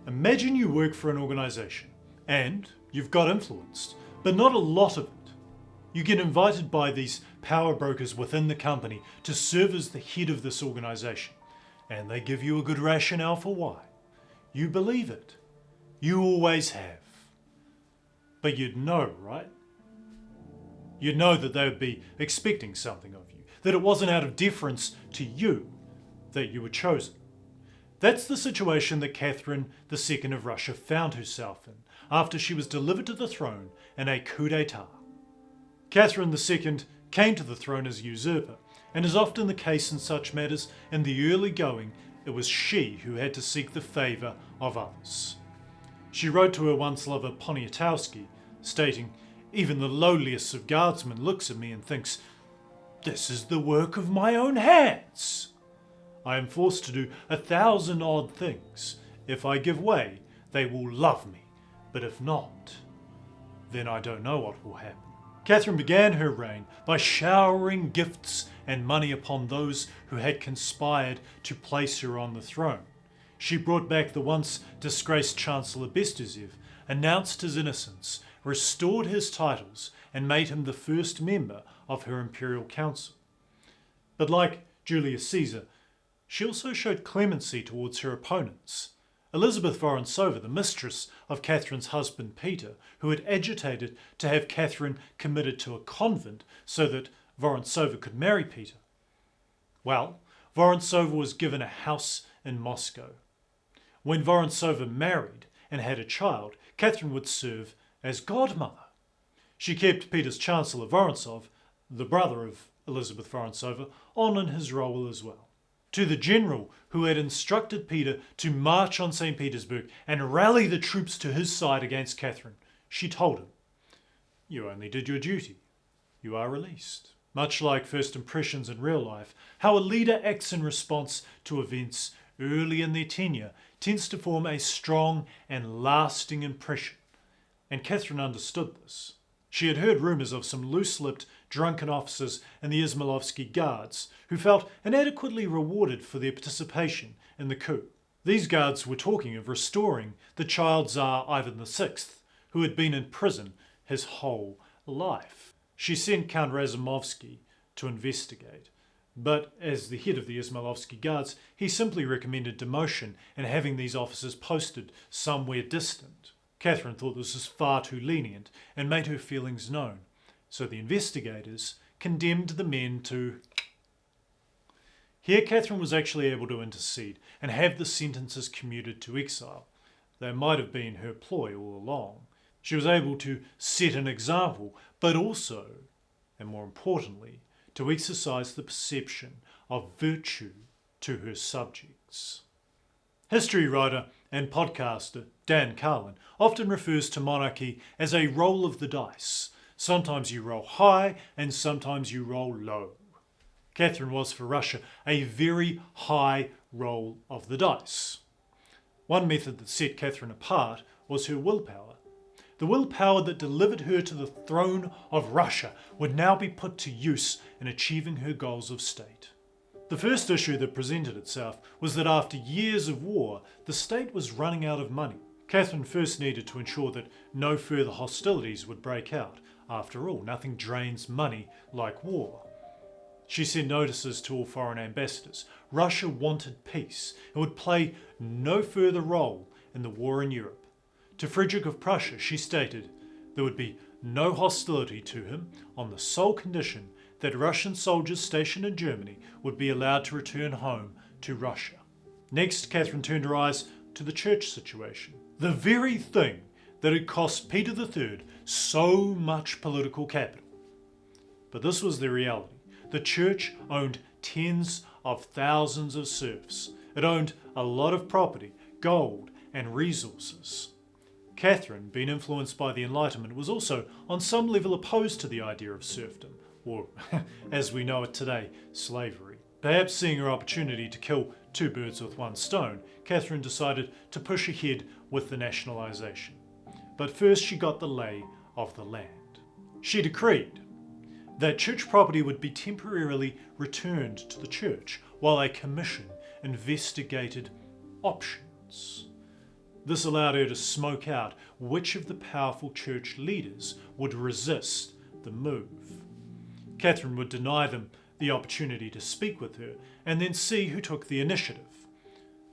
Imagine you work for an organisation and you've got influence, but not a lot of it. You get invited by these power brokers within the company to serve as the head of this organisation, and they give you a good rationale for why. You believe it. You always have. But you'd know, right? You'd know that they would be expecting something of you, that it wasn't out of deference to you that you were chosen. That's the situation that Catherine II of Russia found herself in after she was delivered to the throne in a coup d'etat. Catherine II came to the throne as a usurper, and as often the case in such matters, in the early going, it was she who had to seek the favour of others. She wrote to her once lover Poniatowski, stating, "Even the lowliest of guardsmen looks at me and thinks, 'This is the work of my own hands.' I am forced to do 1,000 odd things. If I give way, they will love me, but if not, then I don't know what will happen." Catherine began her reign by showering gifts and money upon those who had conspired to place her on the throne. She brought back the once disgraced Chancellor Bestuzhev, announced his innocence, restored his titles, and made him the first member of her imperial council. But like Julius Caesar, she also showed clemency towards her opponents. Elizabeth Vorontsova, the mistress of Catherine's husband Peter, who had agitated to have Catherine committed to a convent so that Vorontsova could marry Peter. Well, Vorontsova was given a house in Moscow. When Vorontsova married and had a child, Catherine would serve as godmother. She kept Peter's Chancellor Vorontsov, the brother of Elizabeth Vorontsova, on in his role as well. To the general who had instructed Peter to march on St. Petersburg and rally the troops to his side against Catherine, she told him, "You only did your duty. You are released." Much like first impressions in real life, how a leader acts in response to events early in their tenure tends to form a strong and lasting impression. And Catherine understood this. She had heard rumours of some loose-lipped, drunken officers in the Izmailovsky Guards who felt inadequately rewarded for their participation in the coup. These guards were talking of restoring the child Tsar Ivan VI, who had been in prison his whole life. She sent Count Razumovsky to investigate, but as the head of the Izmailovsky Guards, he simply recommended demotion and having these officers posted somewhere distant. Catherine thought this was far too lenient and made her feelings known, so the investigators condemned the men to... Here Catherine was actually able to intercede and have the sentences commuted to exile. They might have been her ploy all along. She was able to set an example, but also, and more importantly, to exercise the perception of virtue to her subjects. History writer and podcaster Dan Carlin often refers to monarchy as a roll of the dice. Sometimes you roll high and sometimes you roll low. Catherine was for Russia a very high roll of the dice. One method that set Catherine apart was her willpower. The willpower that delivered her to the throne of Russia would now be put to use in achieving her goals of state. The first issue that presented itself was that after years of war, the state was running out of money. Catherine first needed to ensure that no further hostilities would break out. After all, nothing drains money like war. She sent notices to all foreign ambassadors. Russia wanted peace and would play no further role in the war in Europe. To Frederick of Prussia, she stated there would be no hostility to him on the sole condition that Russian soldiers stationed in Germany would be allowed to return home to Russia. Next, Catherine turned her eyes to the church situation. The very thing that had cost Peter III so much political capital. But this was the reality. The church owned tens of thousands of serfs. It owned a lot of property, gold, and resources. Catherine, being influenced by the Enlightenment, was also on some level opposed to the idea of serfdom, or, as we know it today, slavery. Perhaps seeing her opportunity to kill two birds with one stone, Catherine decided to push ahead with the nationalisation. But first she got the lay of the land. She decreed that church property would be temporarily returned to the church while a commission investigated options. This allowed her to smoke out which of the powerful church leaders would resist the move. Catherine would deny them the opportunity to speak with her and then see who took the initiative.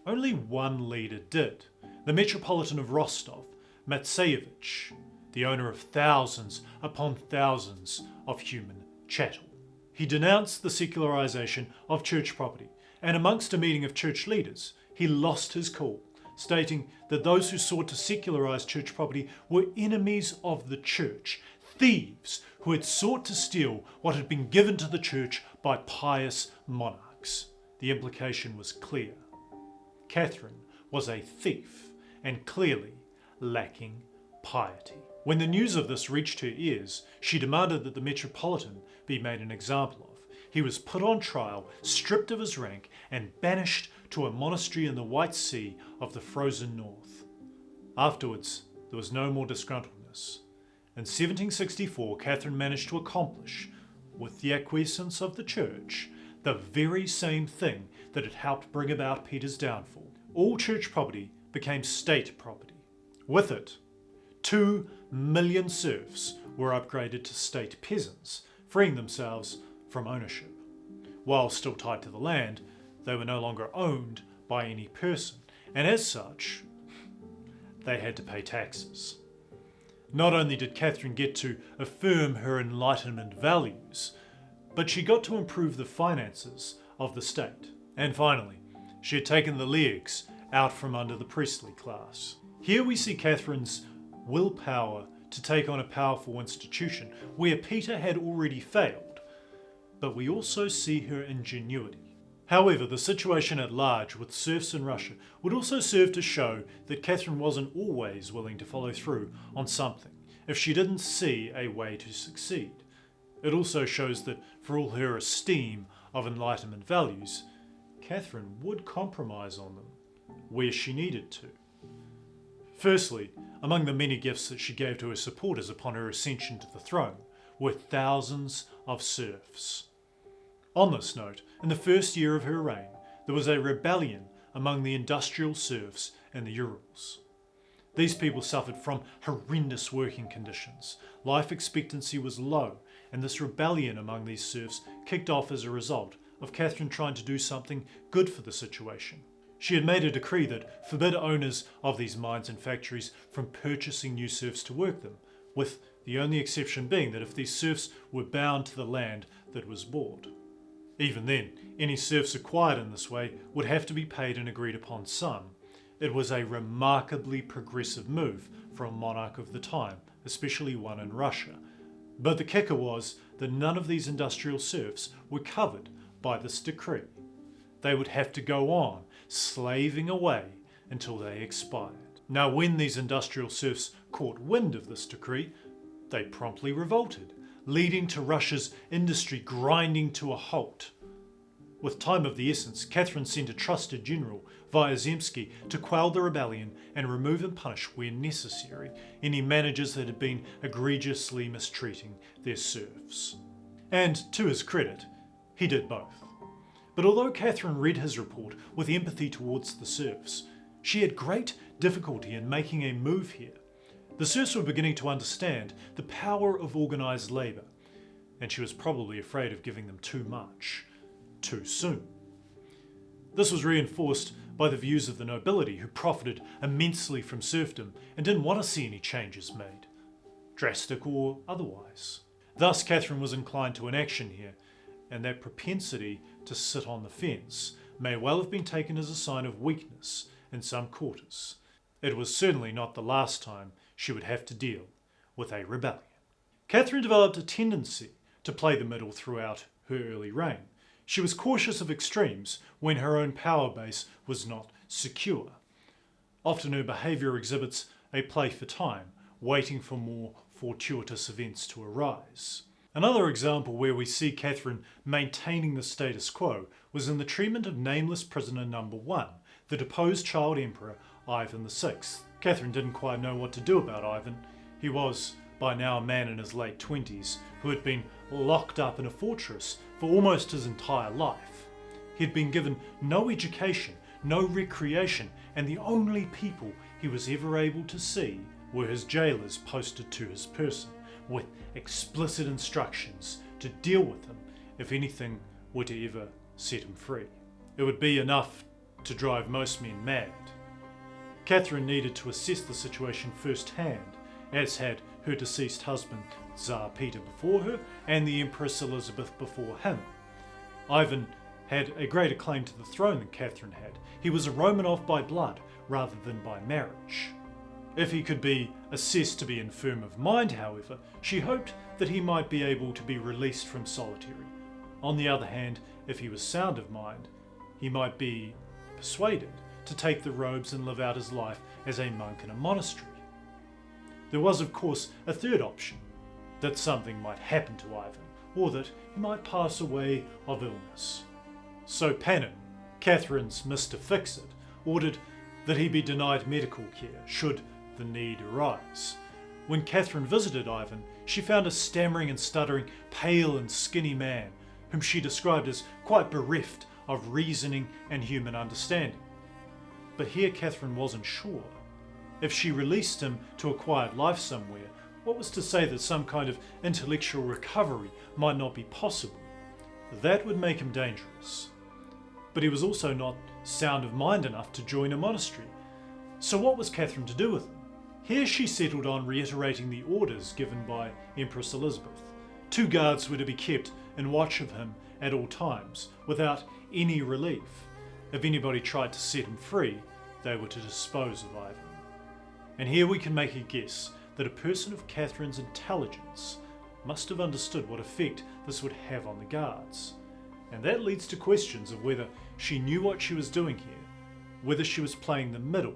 Only one leader did, the Metropolitan of Rostov, Matseyevich, the owner of thousands upon thousands of human chattel. He denounced the secularization of church property, and amongst a meeting of church leaders, he lost his cool, stating that those who sought to secularize church property were enemies of the church, thieves who had sought to steal what had been given to the church by pious monarchs. The implication was clear. Catherine was a thief and clearly lacking piety. When the news of this reached her ears, she demanded that the Metropolitan be made an example of. He was put on trial, stripped of his rank, and banished to a monastery in the White Sea of the frozen north. Afterwards, there was no more disgruntledness. In 1764, Catherine managed to accomplish, with the acquiescence of the church, the very same thing that had helped bring about Peter's downfall. All church property became state property. With it, 2 million serfs were upgraded to state peasants, freeing themselves from ownership. While still tied to the land, they were no longer owned by any person, and as such, they had to pay taxes. Not only did Catherine get to affirm her Enlightenment values, but she got to improve the finances of the state. And finally, she had taken the legs out from under the priestly class. Here we see Catherine's willpower to take on a powerful institution where Peter had already failed, but we also see her ingenuity. However, the situation at large with serfs in Russia would also serve to show that Catherine wasn't always willing to follow through on something if she didn't see a way to succeed. It also shows that for all her esteem of Enlightenment values, Catherine would compromise on them where she needed to. Firstly, among the many gifts that she gave to her supporters upon her ascension to the throne were thousands of serfs. On this note, in the first year of her reign, there was a rebellion among the industrial serfs in the Urals. These people suffered from horrendous working conditions. Life expectancy was low, and this rebellion among these serfs kicked off as a result of Catherine trying to do something good for the situation. She had made a decree that forbid owners of these mines and factories from purchasing new serfs to work them, with the only exception being that if these serfs were bound to the land that was bought. Even then, any serfs acquired in this way would have to be paid an agreed upon sum. It was a remarkably progressive move for a monarch of the time, especially one in Russia. But the kicker was that none of these industrial serfs were covered by this decree. They would have to go on slaving away until they expired. Now, when these industrial serfs caught wind of this decree, they promptly revolted, leading to Russia's industry grinding to a halt. With time of the essence, Catherine sent a trusted general, Vyazemsky, to quell the rebellion and remove and punish, where necessary, any managers that had been egregiously mistreating their serfs. And to his credit, he did both. But although Catherine read his report with empathy towards the serfs, she had great difficulty in making a move here. The serfs were beginning to understand the power of organised labour, and she was probably afraid of giving them too much, too soon. This was reinforced by the views of the nobility, who profited immensely from serfdom and didn't want to see any changes made, drastic or otherwise. Thus, Catherine was inclined to inaction here, and that propensity to sit on the fence may well have been taken as a sign of weakness in some quarters. It was certainly not the last time she would have to deal with a rebellion. Catherine developed a tendency to play the middle throughout her early reign. She was cautious of extremes when her own power base was not secure. Often her behaviour exhibits a play for time, waiting for more fortuitous events to arise. Another example where we see Catherine maintaining the status quo was in the treatment of Nameless prisoner number 1, the deposed child emperor Ivan VI. Catherine didn't quite know what to do about Ivan. He was, by now, a man in his late 20s who had been locked up in a fortress for almost his entire life. He had been given no education, no recreation, and the only people he was ever able to see were his jailers posted to his person, with explicit instructions to deal with him if anything were to ever set him free. It would be enough to drive most men mad. Catherine needed to assess the situation firsthand, as had her deceased husband Tsar Peter before her and the Empress Elizabeth before him. Ivan had a greater claim to the throne than Catherine had. He was a Romanov by blood rather than by marriage. If he could be assessed to be infirm of mind, however, she hoped that he might be able to be released from solitary. On the other hand, if he was sound of mind, he might be persuaded to take the robes and live out his life as a monk in a monastery. There was, of course, a third option, that something might happen to Ivan, or that he might pass away of illness. So Panin, Catherine's Mr. Fix-It, ordered that he be denied medical care should the need arise. When Catherine visited Ivan, she found a stammering and stuttering, pale and skinny man, whom she described as quite bereft of reasoning and human understanding. But here Catherine wasn't sure. If she released him to a quiet life somewhere, what was to say that some kind of intellectual recovery might not be possible? That would make him dangerous. But he was also not sound of mind enough to join a monastery. So what was Catherine to do with him? Here she settled on reiterating the orders given by Empress Elizabeth. 2 guards were to be kept in watch of him at all times, without any relief. If anybody tried to set him free, they were to dispose of Ivan. And here we can make a guess that a person of Catherine's intelligence must have understood what effect this would have on the guards. And that leads to questions of whether she knew what she was doing here, whether she was playing the middle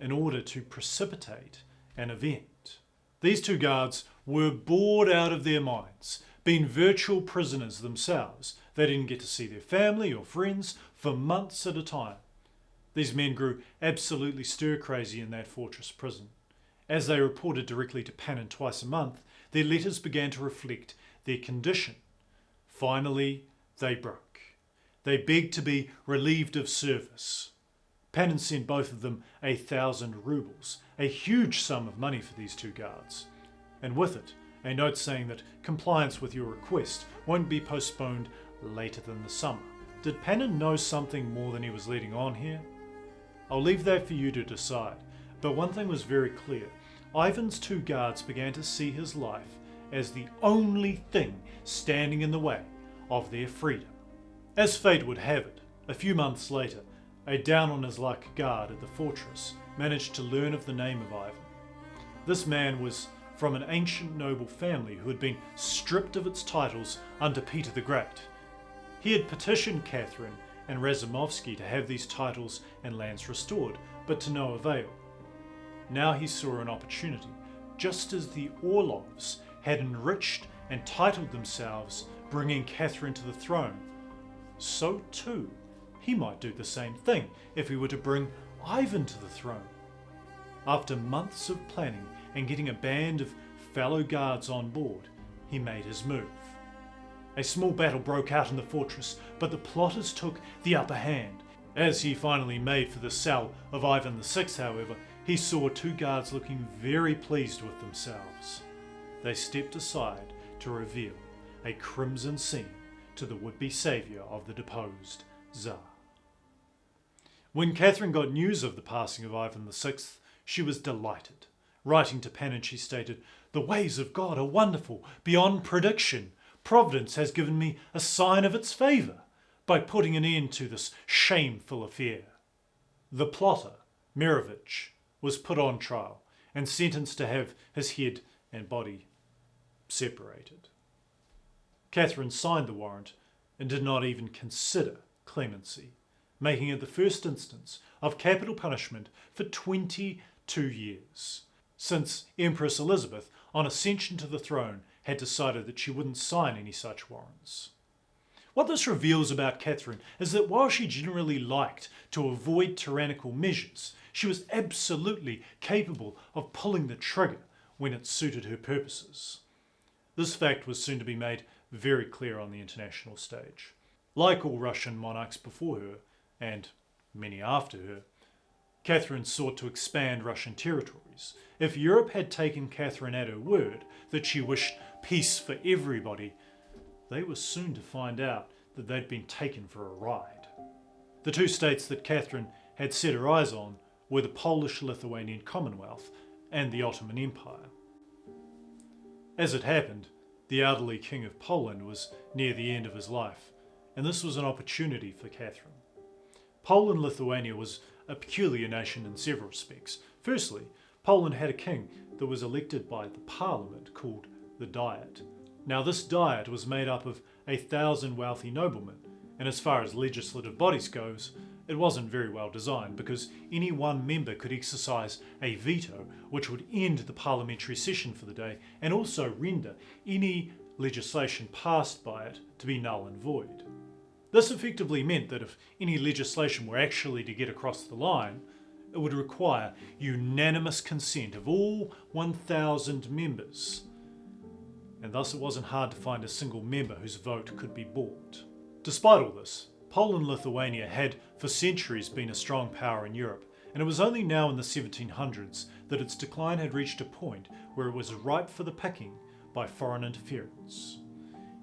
in order to precipitate an event. These 2 guards were bored out of their minds, being virtual prisoners themselves. They didn't get to see their family or friends for months at a time. These men grew absolutely stir-crazy in that fortress prison. As they reported directly to Panin twice a month, their letters began to reflect their condition. Finally, they broke. They begged to be relieved of service. Panin sent both of them 1,000 rubles, a huge sum of money for these 2 guards, and with it a note saying that compliance with your request won't be postponed later than the summer. Did Panin know something more than he was letting on here? I'll leave that for you to decide, but one thing was very clear. Ivan's 2 guards began to see his life as the only thing standing in the way of their freedom. As fate would have it, a few months later, a down-on-his-luck guard at the fortress managed to learn of the name of Ivan. This man was from an ancient noble family who had been stripped of its titles under Peter the Great. He had petitioned Catherine and Razumovsky to have these titles and lands restored, but to no avail. Now he saw an opportunity, just as the Orlovs had enriched and titled themselves, bringing Catherine to the throne. So too, he might do the same thing if he were to bring Ivan to the throne. After months of planning and getting a band of fellow guards on board, he made his move. A small battle broke out in the fortress, but the plotters took the upper hand. As he finally made for the cell of Ivan VI, however, he saw 2 guards looking very pleased with themselves. They stepped aside to reveal a crimson scene to the would-be saviour of the deposed Tsar. When Catherine got news of the passing of Ivan VI, she was delighted. Writing to Panin, she stated, "The ways of God are wonderful, beyond prediction. Providence has given me a sign of its favour by putting an end to this shameful affair." The plotter, Mirovich, was put on trial and sentenced to have his head and body separated. Catherine signed the warrant and did not even consider clemency, making it the first instance of capital punishment for 22 years, since Empress Elizabeth, on ascension to the throne, had decided that she wouldn't sign any such warrants. What this reveals about Catherine is that while she generally liked to avoid tyrannical measures, she was absolutely capable of pulling the trigger when it suited her purposes. This fact was soon to be made very clear on the international stage. Like all Russian monarchs before her, and many after her, Catherine sought to expand Russian territories. If Europe had taken Catherine at her word that she wished peace for everybody, they were soon to find out that they'd been taken for a ride. The two states that Catherine had set her eyes on were the Polish-Lithuanian Commonwealth and the Ottoman Empire. As it happened, the elderly King of Poland was near the end of his life, and this was an opportunity for Catherine. Poland-Lithuania was a peculiar nation in several respects. Firstly, Poland had a king that was elected by the parliament called the Diet. Now this Diet was made up of 1,000 wealthy noblemen, and as far as legislative bodies goes, it wasn't very well designed because any one member could exercise a veto which would end the parliamentary session for the day and also render any legislation passed by it to be null and void. This effectively meant that if any legislation were actually to get across the line, it would require unanimous consent of all 1,000 members. And thus it wasn't hard to find a single member whose vote could be bought. Despite all this, Poland-Lithuania had for centuries been a strong power in Europe, and it was only now in the 1700s that its decline had reached a point where it was ripe for the picking by foreign interference.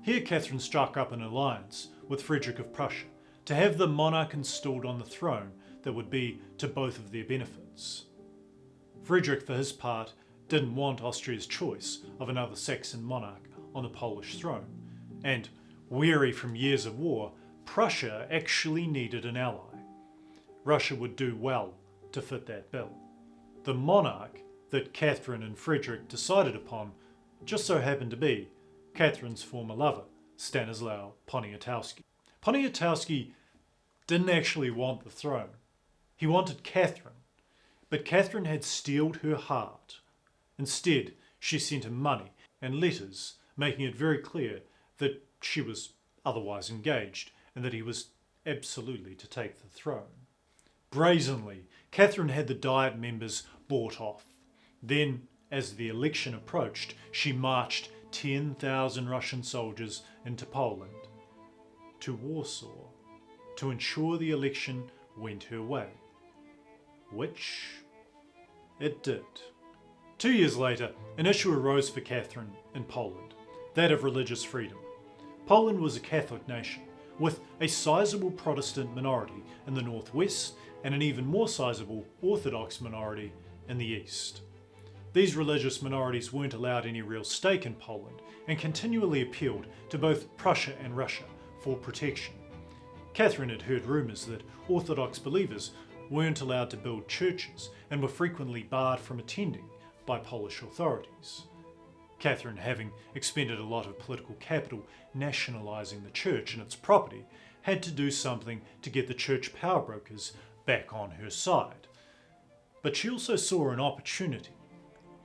Here Catherine struck up an alliance with Frederick of Prussia to have the monarch installed on the throne that would be to both of their benefits. Frederick, for his part, didn't want Austria's choice of another Saxon monarch on the Polish throne, and, weary from years of war, Prussia actually needed an ally. Russia would do well to fit that bill. The monarch that Catherine and Frederick decided upon just so happened to be Catherine's former lover, Stanislaw Poniatowski. Poniatowski didn't actually want the throne. He wanted Catherine, but Catherine had steeled her heart. Instead, she sent him money and letters, making it very clear that she was otherwise engaged and that he was absolutely to take the throne. Brazenly, Catherine had the Diet members bought off. Then, as the election approached, she marched 10,000 Russian soldiers into Poland, to Warsaw, to ensure the election went her way. Which it did. 2 years later, an issue arose for Catherine in Poland, that of religious freedom. Poland was a Catholic nation, with a sizable Protestant minority in the northwest and an even more sizable Orthodox minority in the east. These religious minorities weren't allowed any real stake in Poland and continually appealed to both Prussia and Russia for protection. Catherine had heard rumours that Orthodox believers weren't allowed to build churches and were frequently barred from attending by Polish authorities. Catherine, having expended a lot of political capital nationalising the church and its property, had to do something to get the church power brokers back on her side. But she also saw an opportunity.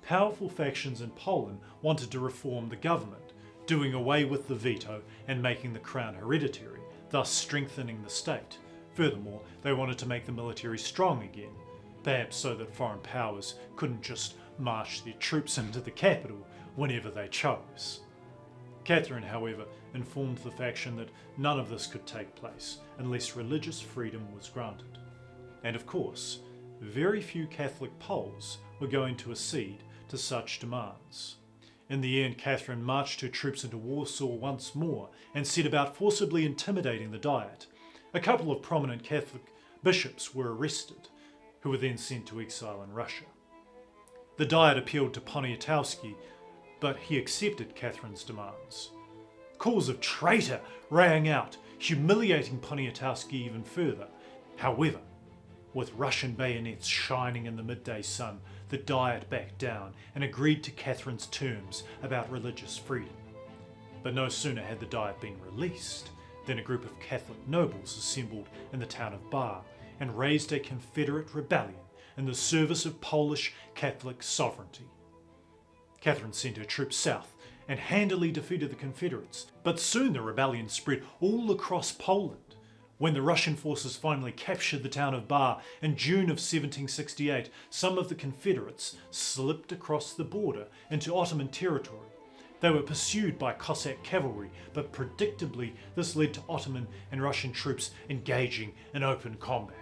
Powerful factions in Poland wanted to reform the government, doing away with the veto and making the crown hereditary, thus strengthening the state. Furthermore, they wanted to make the military strong again, perhaps so that foreign powers couldn't just march their troops into the capital whenever they chose. Catherine, however, informed the faction that none of this could take place unless religious freedom was granted. And of course, very few Catholic Poles were going to accede to such demands. In the end, Catherine marched her troops into Warsaw once more and set about forcibly intimidating the Diet. A couple of prominent Catholic bishops were arrested, who were then sent to exile in Russia. The Diet appealed to Poniatowski, but he accepted Catherine's demands. Calls of traitor rang out, humiliating Poniatowski even further. However, with Russian bayonets shining in the midday sun, the Diet backed down and agreed to Catherine's terms about religious freedom. But no sooner had the Diet been released than a group of Catholic nobles assembled in the town of Bar and raised a Confederate rebellion in the service of Polish Catholic sovereignty. Catherine sent her troops south and handily defeated the Confederates, but soon the rebellion spread all across Poland. When the Russian forces finally captured the town of Bar in June of 1768, some of the Confederates slipped across the border into Ottoman territory. They were pursued by Cossack cavalry, but predictably this led to Ottoman and Russian troops engaging in open combat.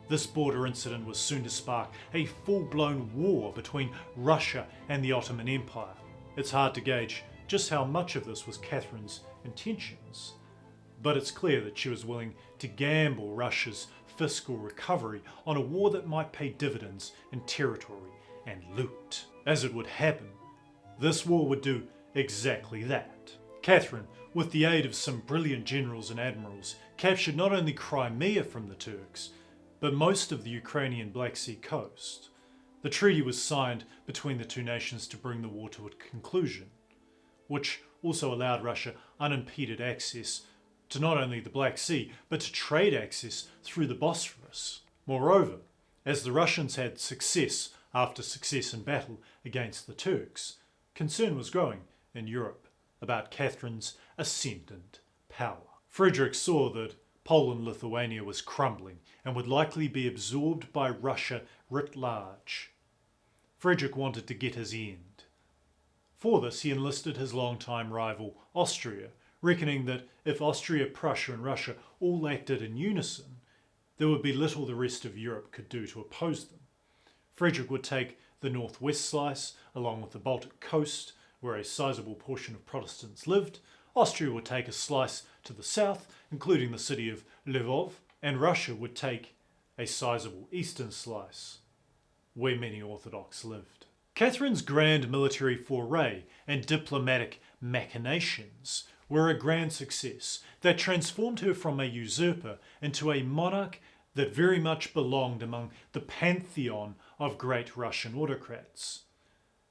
This border incident was soon to spark a full-blown war between Russia and the Ottoman Empire. It's hard to gauge just how much of this was Catherine's intentions, but it's clear that she was willing to gamble Russia's fiscal recovery on a war that might pay dividends in territory and loot. As it would happen, this war would do exactly that. Catherine, with the aid of some brilliant generals and admirals, captured not only Crimea from the Turks, but most of the Ukrainian Black Sea coast. The treaty was signed between the two nations to bring the war to a conclusion, which also allowed Russia unimpeded access to not only the Black Sea, but to trade access through the Bosphorus. Moreover, as the Russians had success after success in battle against the Turks, concern was growing in Europe about Catherine's ascendant power. Frederick saw that Poland-Lithuania was crumbling and would likely be absorbed by Russia writ large. Frederick wanted to get his end. For this, he enlisted his longtime rival Austria, reckoning that if Austria, Prussia and Russia all acted in unison, there would be little the rest of Europe could do to oppose them. Frederick would take the northwest slice, along with the Baltic coast, where a sizable portion of Protestants lived. Austria would take a slice to the south, including the city of Lvov, and Russia would take a sizable eastern slice, where many Orthodox lived. Catherine's grand military foray and diplomatic machinations were a grand success that transformed her from a usurper into a monarch that very much belonged among the pantheon of great Russian autocrats.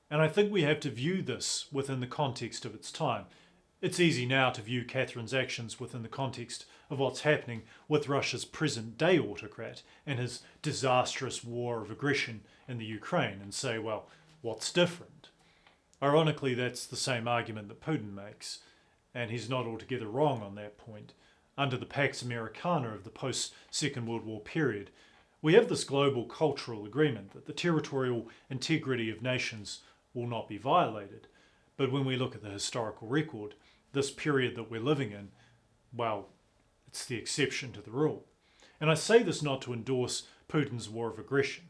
And I think we have to view this within the context of its time. It's easy now to view Catherine's actions within the context of what's happening with Russia's present-day autocrat and his disastrous war of aggression in the Ukraine and say, well, what's different? Ironically, that's the same argument that Putin makes, and he's not altogether wrong on that point. Under the Pax Americana of the post-Second World War period, we have this global cultural agreement that the territorial integrity of nations will not be violated. But when we look at the historical record, this period that we're living in, well, it's the exception to the rule. And I say this not to endorse Putin's war of aggression,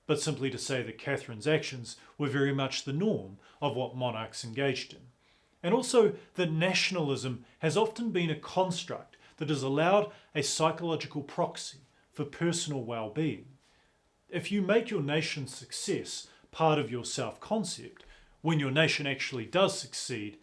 but simply to say that Catherine's actions were very much the norm of what monarchs engaged in. And also that nationalism has often been a construct that has allowed a psychological proxy for personal well-being. If you make your nation's success part of your self-concept, when your nation actually does succeed,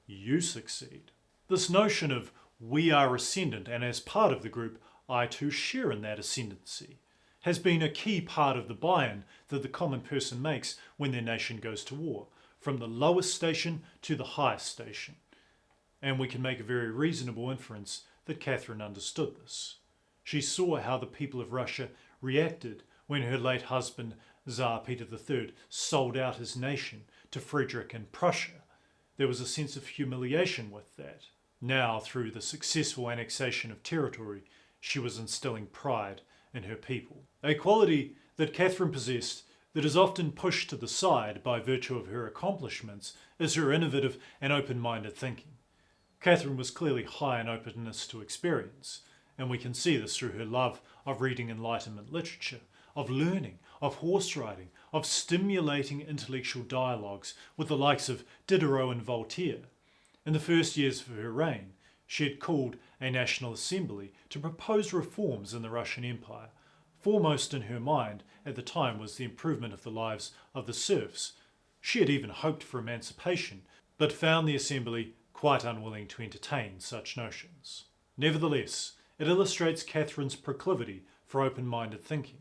you succeed. This notion of we are ascendant and as part of the group, I too share in that ascendancy, has been a key part of the buy-in that the common person makes when their nation goes to war, from the lowest station to the highest station. And we can make a very reasonable inference that Catherine understood this. She saw how the people of Russia reacted when her late husband, Tsar Peter III, sold out his nation to Frederick and Prussia. There was a sense of humiliation with that. Now, through the successful annexation of territory, she was instilling pride in her people. A quality that Catherine possessed that is often pushed to the side by virtue of her accomplishments is her innovative and open-minded thinking. Catherine was clearly high in openness to experience, and we can see this through her love of reading Enlightenment literature, of learning, of horse riding, of stimulating intellectual dialogues with the likes of Diderot and Voltaire. In the first years of her reign, she had called a National Assembly to propose reforms in the Russian Empire. Foremost in her mind at the time was the improvement of the lives of the serfs. She had even hoped for emancipation, but found the Assembly quite unwilling to entertain such notions. Nevertheless, it illustrates Catherine's proclivity for open-minded thinking.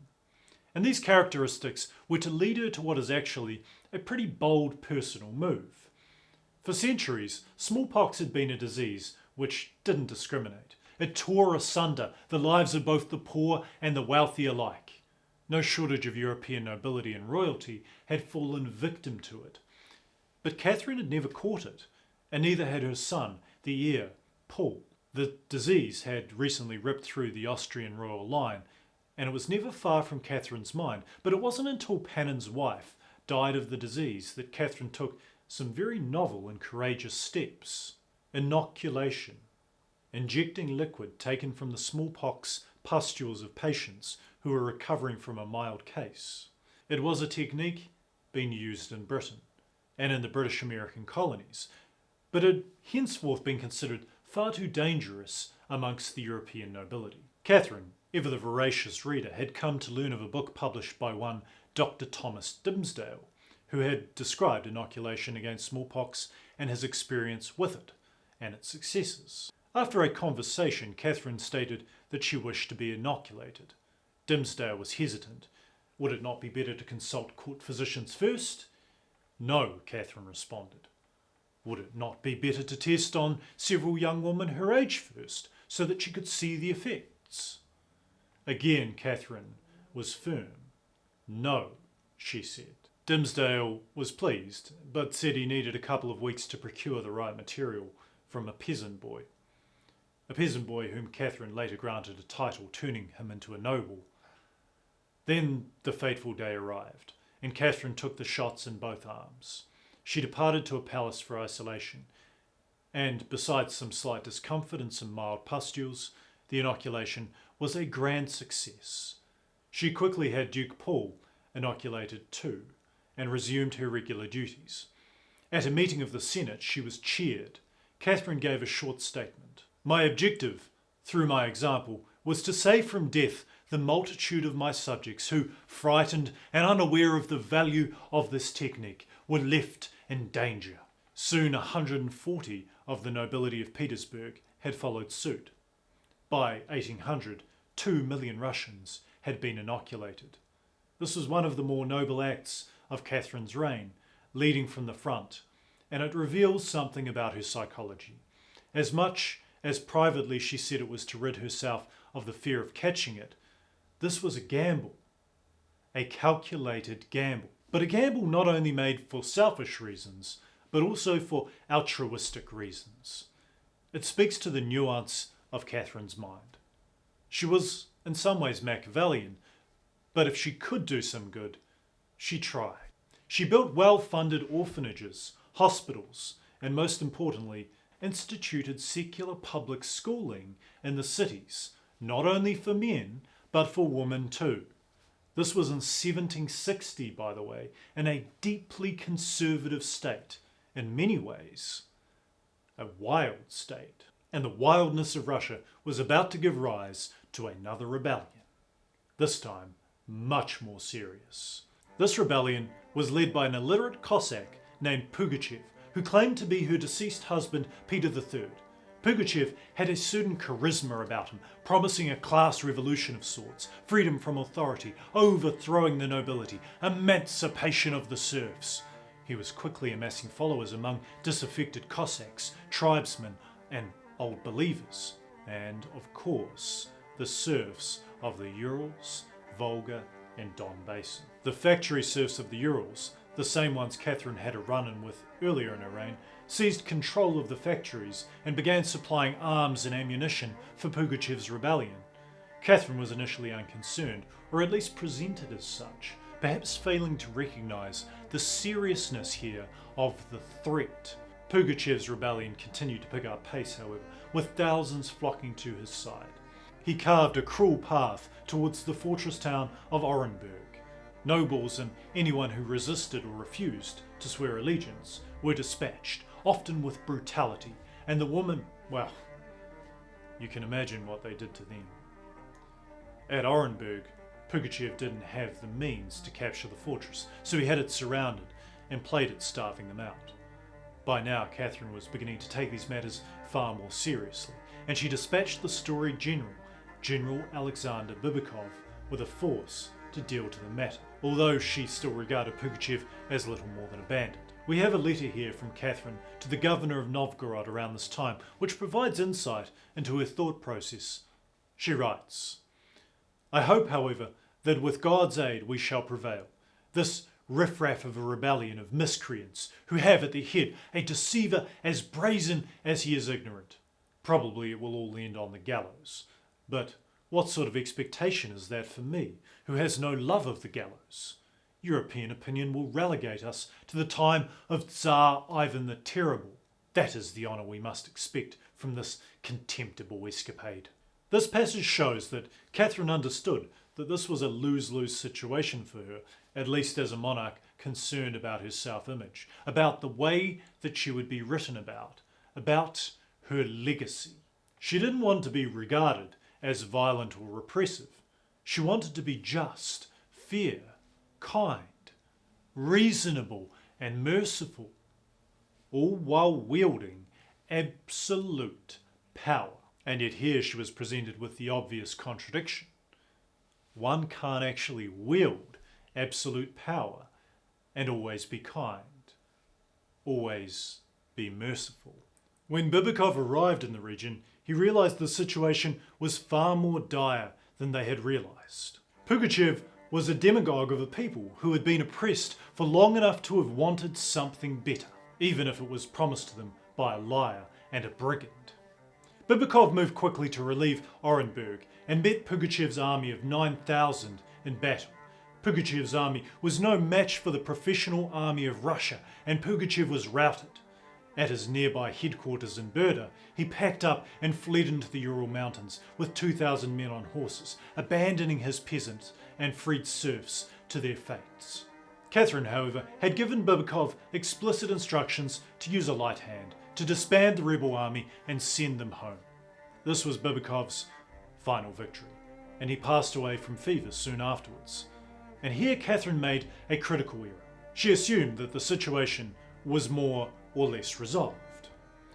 And these characteristics were to lead her to what is actually a pretty bold personal move. For centuries, smallpox had been a disease which didn't discriminate. It tore asunder the lives of both the poor and the wealthy alike. No shortage of European nobility and royalty had fallen victim to it. But Catherine had never caught it, and neither had her son, the heir, Paul. The disease had recently ripped through the Austrian royal line, and it was never far from Catherine's mind. But it wasn't until Panin's wife died of the disease that Catherine took some very novel and courageous steps. Inoculation, injecting liquid taken from the smallpox pustules of patients who were recovering from a mild case. It was a technique being used in Britain and in the British American colonies, but had henceforth been considered far too dangerous amongst the European nobility. Catherine, ever the voracious reader, had come to learn of a book published by one Dr. Thomas Dimsdale, who had described inoculation against smallpox and his experience with it and its successes. After a conversation, Catherine stated that she wished to be inoculated. Dimsdale was hesitant. Would it not be better to consult court physicians first? No, Catherine responded. Would it not be better to test on several young women her age first, so that she could see the effects? Again, Catherine was firm. No, she said. Dimsdale was pleased, but said he needed a couple of weeks to procure the right material from a peasant boy whom Catherine later granted a title, turning him into a noble. Then the fateful day arrived, and Catherine took the shots in both arms. She departed to a palace for isolation, and besides some slight discomfort and some mild pustules, the inoculation was a grand success. She quickly had Duke Paul inoculated too, and resumed her regular duties. At a meeting of the Senate, she was cheered. Catherine gave a short statement. My objective, through my example, was to save from death the multitude of my subjects who, frightened and unaware of the value of this technique, were left in danger. Soon 140 of the nobility of Petersburg had followed suit. By 1800, 2 million Russians had been inoculated. This was one of the more noble acts of Catherine's reign, leading from the front, and it reveals something about her psychology. As much as privately she said it was to rid herself of the fear of catching it, this was a gamble, a calculated gamble. But a gamble not only made for selfish reasons, but also for altruistic reasons. It speaks to the nuance of Catherine's mind. She was in some ways Machiavellian, but if she could do some good, she tried. She built well-funded orphanages, hospitals, and most importantly, instituted secular public schooling in the cities, not only for men, but for women too. This was in 1760, by the way, in a deeply conservative state, in many ways, a wild state. And the wildness of Russia was about to give rise to another rebellion, this time much more serious. This rebellion was led by an illiterate Cossack named Pugachev, who claimed to be her deceased husband Peter III. Pugachev had a certain charisma about him, promising a class revolution of sorts, freedom from authority, overthrowing the nobility, emancipation of the serfs. He was quickly amassing followers among disaffected Cossacks, tribesmen, and old believers, and, of course, the serfs of the Urals, Volga, and Don Basin. The factory serfs of the Urals, the same ones Catherine had a run-in with earlier in her reign, seized control of the factories and began supplying arms and ammunition for Pugachev's rebellion. Catherine was initially unconcerned, or at least presented as such, perhaps failing to recognise the seriousness here of the threat. Pugachev's rebellion continued to pick up pace, however, with thousands flocking to his side. He carved a cruel path towards the fortress town of Orenburg. Nobles and anyone who resisted or refused to swear allegiance were dispatched, often with brutality, and the woman, well, you can imagine what they did to them. At Orenburg, Pugachev didn't have the means to capture the fortress, so he had it surrounded and played at starving them out. By now, Catherine was beginning to take these matters far more seriously, and she dispatched the storied General Alexander Bibikov, with a force to deal with the matter, although she still regarded Pugachev as little more than a bandit. We have a letter here from Catherine to the governor of Novgorod around this time, which provides insight into her thought process. She writes, I hope, however, that with God's aid we shall prevail. This riffraff of a rebellion of miscreants, who have at their head a deceiver as brazen as he is ignorant. Probably it will all end on the gallows. But what sort of expectation is that for me, who has no love of the gallows? European opinion will relegate us to the time of Tsar Ivan the Terrible. That is the honour we must expect from this contemptible escapade. This passage shows that Catherine understood that this was a lose-lose situation for her, at least as a monarch concerned about her self-image, about the way that she would be written about her legacy. She didn't want to be regarded as violent or repressive. She wanted to be just, fair, kind, reasonable and merciful, all while wielding absolute power. And yet here she was presented with the obvious contradiction. One can't actually wield absolute power and always be kind, always be merciful. When Bibikov arrived in the region, he realized the situation was far more dire than they had realized. Pugachev was a demagogue of a people who had been oppressed for long enough to have wanted something better, even if it was promised to them by a liar and a brigand. Bibikov moved quickly to relieve Orenburg and met Pugachev's army of 9,000 in battle. Pugachev's army was no match for the professional army of Russia, and Pugachev was routed. At his nearby headquarters in Burda, he packed up and fled into the Ural Mountains with 2,000 men on horses, abandoning his peasants and freed serfs to their fates. Catherine, however, had given Bibikov explicit instructions to use a light hand, to disband the rebel army and send them home. This was Bibikov's final victory, and he passed away from fever soon afterwards. And here Catherine made a critical error. She assumed that the situation was more or less resolved.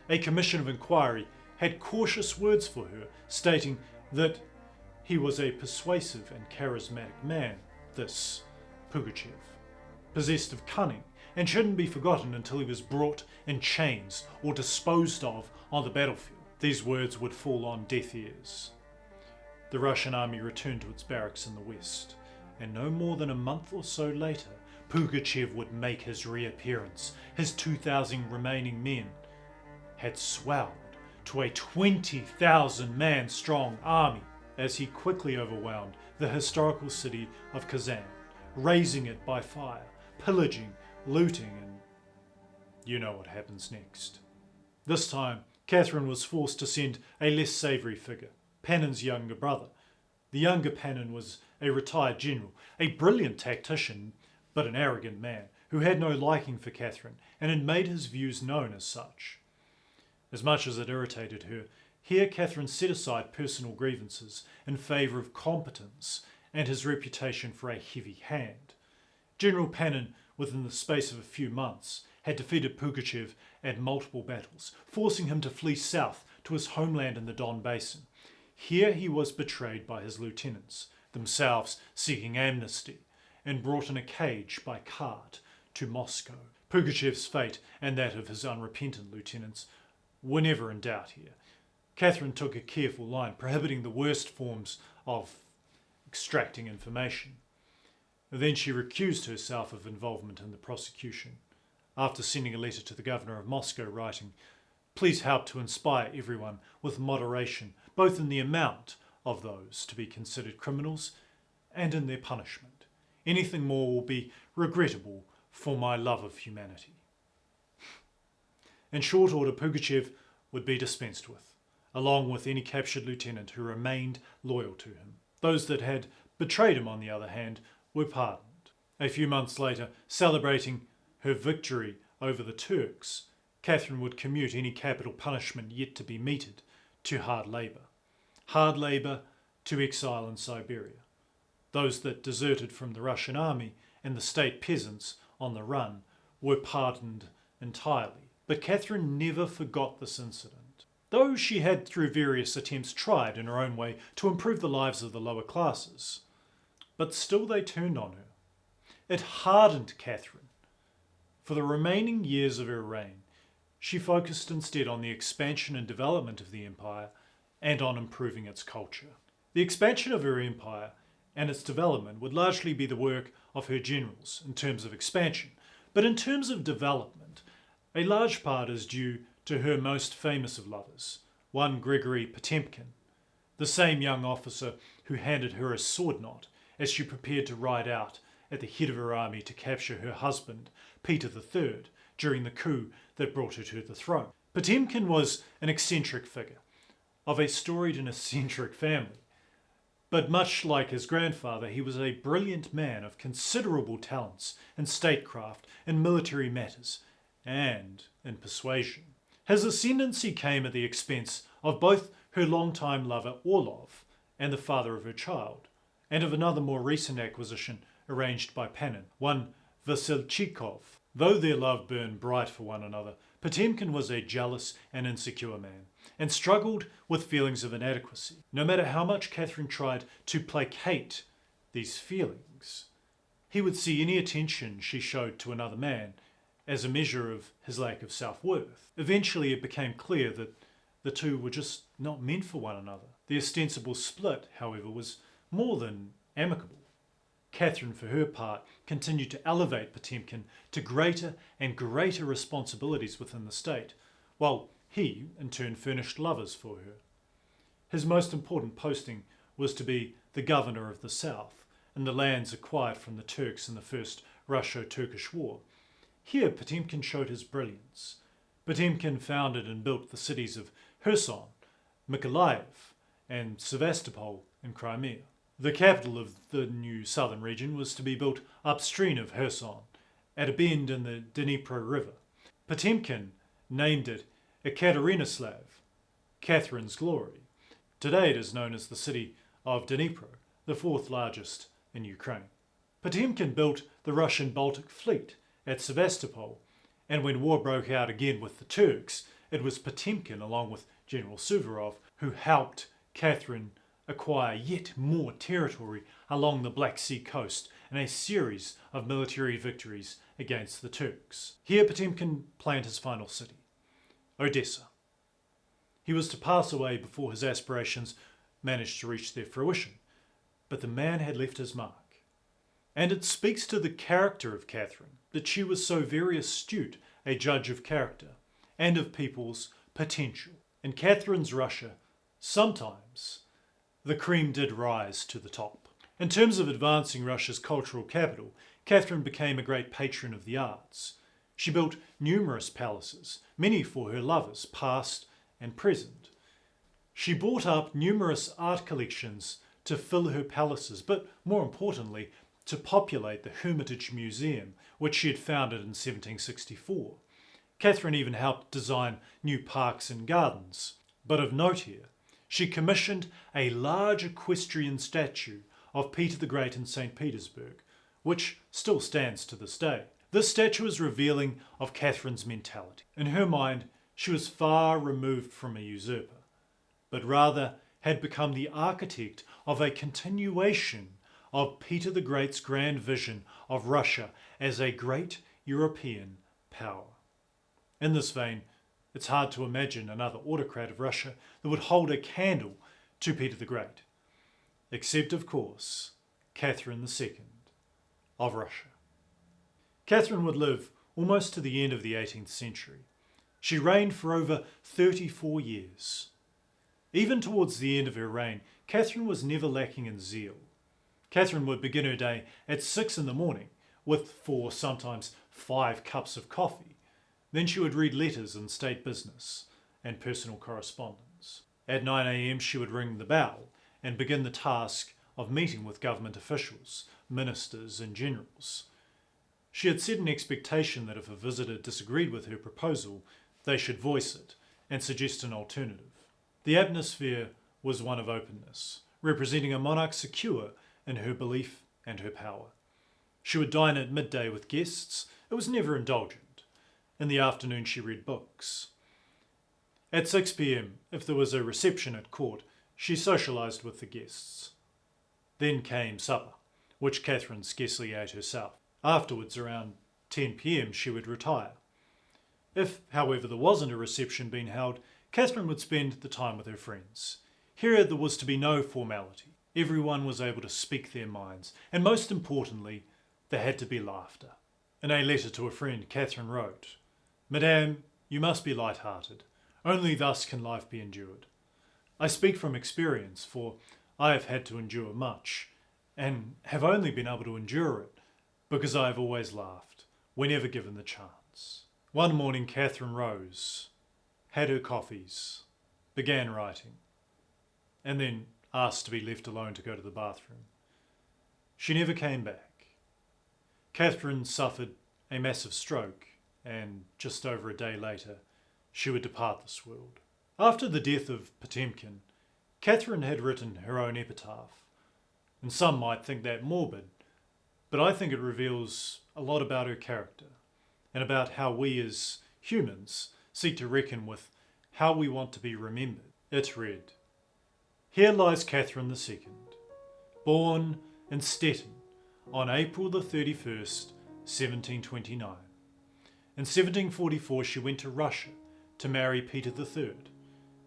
A commission of inquiry had cautious words for her, stating that he was a persuasive and charismatic man, this Pugachev, possessed of cunning, and shouldn't be forgotten until he was brought in chains or disposed of on the battlefield. These words would fall on deaf ears. The Russian army returned to its barracks in the west, and no more than a month or so later, Pugachev would make his reappearance. His 2,000 remaining men had swelled to a 20,000-man strong army as he quickly overwhelmed the historical city of Kazan, razing it by fire, pillaging, looting, and you know what happens next. This time, Catherine was forced to send a less savoury figure, Panin's younger brother. The younger Panin was a retired general, a brilliant tactician, but an arrogant man who had no liking for Catherine and had made his views known as such. As much as it irritated her, here Catherine set aside personal grievances in favour of competence and his reputation for a heavy hand. General Panin, within the space of a few months, had defeated Pugachev at multiple battles, forcing him to flee south to his homeland in the Don Basin. Here he was betrayed by his lieutenants, themselves seeking amnesty, and brought in a cage by cart to Moscow. Pugachev's fate and that of his unrepentant lieutenants were never in doubt here. Catherine took a careful line, prohibiting the worst forms of extracting information. Then she recused herself of involvement in the prosecution, after sending a letter to the governor of Moscow writing, "Please help to inspire everyone with moderation, both in the amount of those to be considered criminals and in their punishment. Anything more will be regrettable for my love of humanity." In short order, Pugachev would be dispensed with, along with any captured lieutenant who remained loyal to him. Those that had betrayed him, on the other hand, were pardoned. A few months later, celebrating her victory over the Turks, Catherine would commute any capital punishment yet to be meted to hard labour to exile in Siberia. Those that deserted from the Russian army and the state peasants on the run were pardoned entirely. But Catherine never forgot this incident, though she had through various attempts tried in her own way to improve the lives of the lower classes. But still they turned on her. It hardened Catherine. For the remaining years of her reign, she focused instead on the expansion and development of the empire and on improving its culture. The expansion of her empire and its development would largely be the work of her generals in terms of expansion, but in terms of development, a large part is due to her most famous of lovers, one Grigory Potemkin, the same young officer who handed her a sword knot as she prepared to ride out at the head of her army to capture her husband, Peter III, during the coup that brought her to the throne. Potemkin was an eccentric figure, of a storied and eccentric family, But much like his grandfather, he was a brilliant man of considerable talents in statecraft, in military matters, and in persuasion. His ascendancy came at the expense of both her longtime lover Orlov and the father of her child, and of another more recent acquisition arranged by Panin, one Vasilchikov. Though their love burned bright for one another, Potemkin was a jealous and insecure man, and struggled with feelings of inadequacy. No matter how much Catherine tried to placate these feelings, he would see any attention she showed to another man as a measure of his lack of self-worth. Eventually it became clear that the two were just not meant for one another. The ostensible split, however, was more than amicable. Catherine, for her part, continued to elevate Potemkin to greater and greater responsibilities within the state, while he, in turn, furnished lovers for her. His most important posting was to be the governor of the south, in the lands acquired from the Turks in the First Russo-Turkish War. Here Potemkin showed his brilliance. Potemkin founded and built the cities of Kherson, Mykolaiv, and Sevastopol in Crimea. The capital of the new southern region was to be built upstream of Kherson, at a bend in the Dnipro River. Potemkin named it Ekaterinoslav, Catherine's glory. Today it is known as the city of Dnipro, the fourth largest in Ukraine. Potemkin built the Russian Baltic Fleet at Sevastopol, and when war broke out again with the Turks, it was Potemkin, along with General Suvorov, who helped Catherine acquire yet more territory along the Black Sea coast in a series of military victories against the Turks. Here Potemkin planned his final city, Odessa. He was to pass away before his aspirations managed to reach their fruition, but the man had left his mark. And it speaks to the character of Catherine that she was so very astute a judge of character and of people's potential. In Catherine's Russia, sometimes the cream did rise to the top. In terms of advancing Russia's cultural capital, Catherine became a great patron of the arts. She built numerous palaces, many for her lovers, past and present. She bought up numerous art collections to fill her palaces, but more importantly, to populate the Hermitage Museum, which she had founded in 1764. Catherine even helped design new parks and gardens. But of note here, she commissioned a large equestrian statue of Peter the Great in St. Petersburg, which still stands to this day. This statue is revealing of Catherine's mentality. In her mind, she was far removed from a usurper, but rather had become the architect of a continuation of Peter the Great's grand vision of Russia as a great European power. In this vein, it's hard to imagine another autocrat of Russia that would hold a candle to Peter the Great, except, of course, Catherine II of Russia. Catherine would live almost to the end of the 18th century. She reigned for over 34 years. Even towards the end of her reign, Catherine was never lacking in zeal. Catherine would begin her day at 6 in the morning with 4, sometimes 5 cups of coffee. Then she would read letters and state business and personal correspondence. At 9 a.m. she would ring the bell and begin the task of meeting with government officials, ministers and generals. She had set an expectation that if a visitor disagreed with her proposal, they should voice it and suggest an alternative. The atmosphere was one of openness, representing a monarch secure in her belief and her power. She would dine at midday with guests. It was never indulgent. In the afternoon she read books. At 6 p.m, if there was a reception at court, she socialised with the guests. Then came supper, which Catherine scarcely ate herself. Afterwards, around 10 p.m, she would retire. If, however, there wasn't a reception being held, Catherine would spend the time with her friends. Here there was to be no formality. Everyone was able to speak their minds, and most importantly, there had to be laughter. In a letter to a friend, Catherine wrote, "Madame, you must be light-hearted. Only thus can life be endured. I speak from experience, for I have had to endure much, and have only been able to endure it because I have always laughed, whenever given the chance." One morning Catherine rose, had her coffees, began writing, and then, asked to be left alone to go to the bathroom. She never came back. Catherine suffered a massive stroke, and just over a day later, she would depart this world. After the death of Potemkin, Catherine had written her own epitaph, and some might think that morbid, but I think it reveals a lot about her character and about how we as humans seek to reckon with how we want to be remembered. It read, "Here lies Catherine II, born in Stettin on April the 31st, 1729. In 1744 she went to Russia to marry Peter III.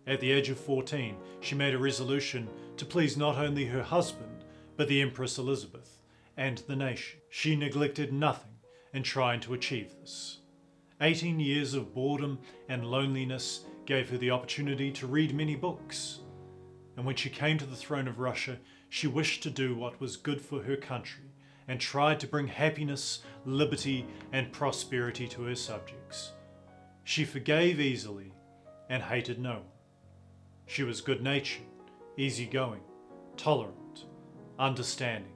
At the age of 14 she made a resolution to please not only her husband but the Empress Elizabeth and the nation. She neglected nothing in trying to achieve this. 18 years of boredom and loneliness gave her the opportunity to read many books. And when she came to the throne of Russia, she wished to do what was good for her country and tried to bring happiness, liberty, and prosperity to her subjects. She forgave easily and hated no one. She was good-natured, easygoing, tolerant, understanding,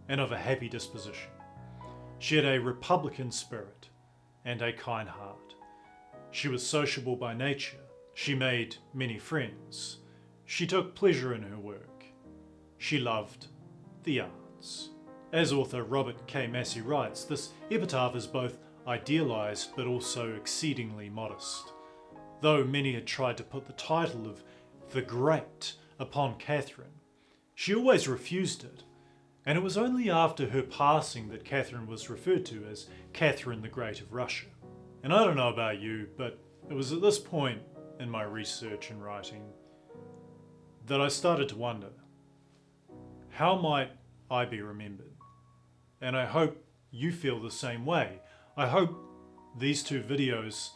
and of a happy disposition. She had a republican spirit and a kind heart. She was sociable by nature. She made many friends. She took pleasure in her work. She loved the arts." As author Robert K. Massey writes, this epitaph is both idealised but also exceedingly modest. Though many had tried to put the title of the Great upon Catherine, she always refused it, and it was only after her passing that Catherine was referred to as Catherine the Great of Russia. And I don't know about you, but it was at this point in my research and writing that I started to wonder, how might I be remembered? And I hope you feel the same way. I hope these two videos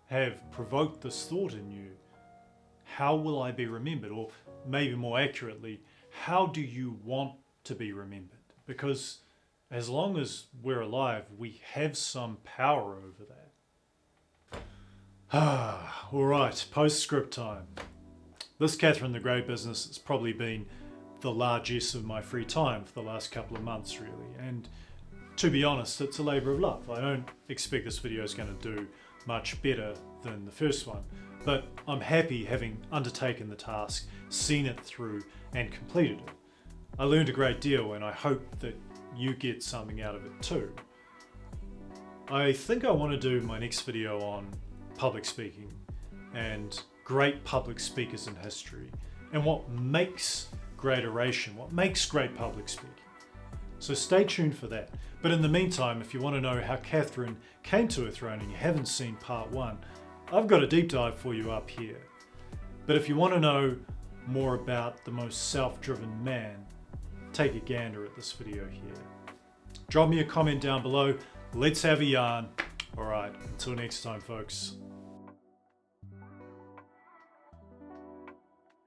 have provoked this thought in you. How will I be remembered? Or maybe more accurately, how do you want to be remembered? Because as long as we're alive, we have some power over that. Alright, postscript time. This Catherine the Great business has probably been the largesse of my free time for the last couple of months, really. And to be honest, it's a labour of love. I don't expect this video is going to do much better than the first one, but I'm happy having undertaken the task, seen it through, and completed it. I learned a great deal, and I hope that you get something out of it too. I think I want to do my next video on public speaking and great public speakers in history and what makes great oration, what makes great public speaking. So stay tuned for that. But in the meantime, if you want to know how Catherine came to her throne and you haven't seen part 1, I've got a deep dive for you up here. But if you want to know more about the most self-driven man, take a gander at this video here. Drop me a comment down below. Let's have a yarn. Alright, until next time, folks.